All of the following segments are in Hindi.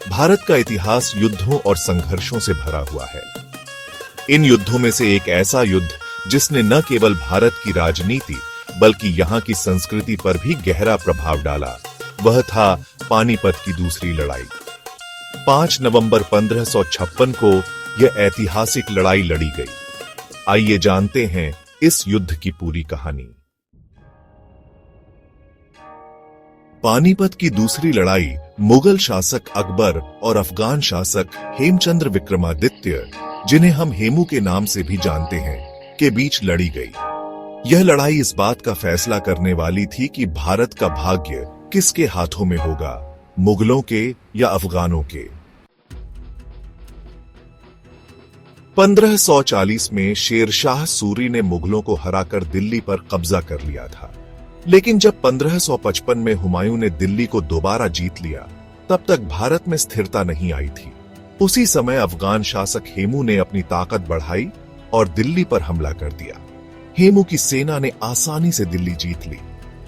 भारत का इतिहास युद्धों और संघर्षों से भरा हुआ है। इन युद्धों में से एक ऐसा युद्ध जिसने न केवल भारत की राजनीति बल्कि यहाँ की संस्कृति पर भी गहरा प्रभाव डाला, वह था पानीपत की दूसरी लड़ाई। 5 नवंबर 1556 को यह ऐतिहासिक लड़ाई लड़ी गई। आइए जानते हैं इस युद्ध की पूरी कहानी। पानीपत की दूसरी लड़ाई मुगल शासक अकबर और अफगान शासक हेमचंद्र विक्रमादित्य, जिन्हें हम हेमू के नाम से भी जानते हैं, के बीच लड़ी गई। यह लड़ाई इस बात का फैसला करने वाली थी कि भारत का भाग्य किसके हाथों में होगा, मुगलों के या अफगानों के। 1540 में शेरशाह सूरी ने मुगलों को हराकर दिल्ली पर कब्जा कर लिया था, लेकिन जब 1555 में हुमायूं ने दिल्ली को दोबारा जीत लिया, तब तक भारत में स्थिरता नहीं आई थी। उसी समय अफगान शासक हेमू ने अपनी ताकत बढ़ाई और दिल्ली पर हमला कर दिया। हेमू की सेना ने आसानी से दिल्ली जीत ली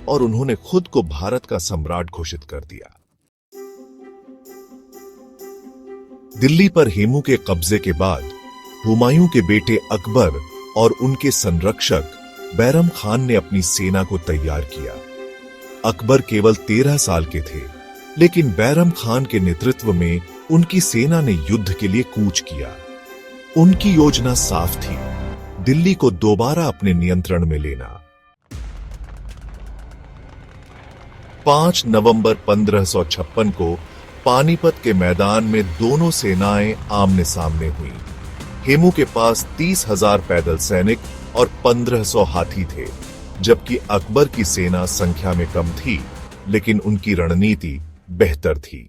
और उन्होंने खुद को भारत का सम्राट घोषित कर दिया। दिल्ली पर हेमू के कब्जे के बाद हुमायूं के बेटे अकबर और उनके संरक्षक बैरम खान ने अपनी सेना को तैयार किया। अकबर केवल 13 साल के थे, लेकिन बैरम खान के नेतृत्व में उनकी सेना ने युद्ध के लिए कूच किया। उनकी योजना साफ थी, दिल्ली को दोबारा अपने नियंत्रण में लेना। 5 नवंबर 1556 को पानीपत के मैदान में दोनों सेनाएं आमने सामने हुईं। हेमू के पास 30,000 पैदल सैनिक और 1500 हाथी थे, जबकि अकबर की सेना संख्या में कम थी, लेकिन उनकी रणनीति बेहतर थी।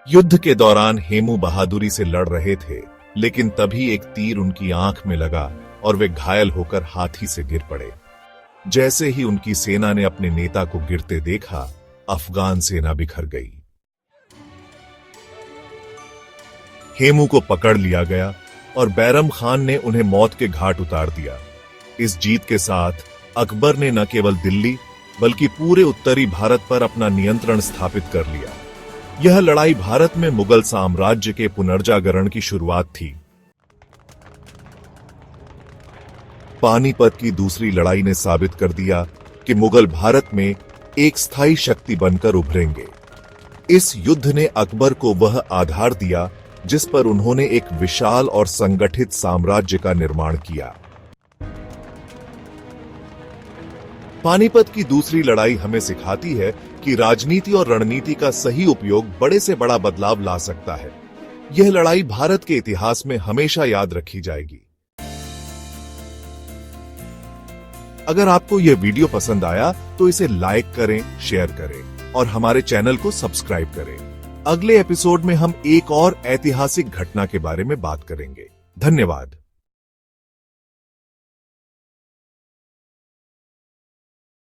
युद्ध के दौरान हेमू बहादुरी से लड़ रहे थे, लेकिन तभी एक तीर उनकी आंख में लगा और वे घायल होकर हाथी से गिर पड़े। जैसे ही उनकी सेना ने अपने नेता को गिरते देखा, अफगान सेना बिखर गई। हेमू को पकड़ लिया गया और बैरम खान ने उन्हें मौत के घाट उतार दिया। इस जीत के साथ अकबर ने न केवल दिल्ली बल्कि पूरे उत्तरी भारत पर अपना नियंत्रण स्थापित कर लिया। यह लड़ाई भारत में मुगल साम्राज्य के पुनर्जागरण की शुरुआत थी। पानीपत की दूसरी लड़ाई ने साबित कर दिया कि मुगल भारत में एक स्थायी शक्ति बनकर उभरेंगे। इस युद्ध ने अकबर को वह आधार दिया जिस पर उन्होंने एक विशाल और संगठित साम्राज्य का निर्माण किया। पानीपत की दूसरी लड़ाई हमें सिखाती है कि राजनीति और रणनीति का सही उपयोग बड़े से बड़ा बदलाव ला सकता है। यह लड़ाई भारत के इतिहास में हमेशा याद रखी जाएगी। अगर आपको यह वीडियो पसंद आया तो इसे लाइक करें, शेयर करें और हमारे चैनल को सब्सक्राइब करें। अगले एपिसोड में हम एक और ऐतिहासिक घटना के बारे में बात करेंगे। धन्यवाद।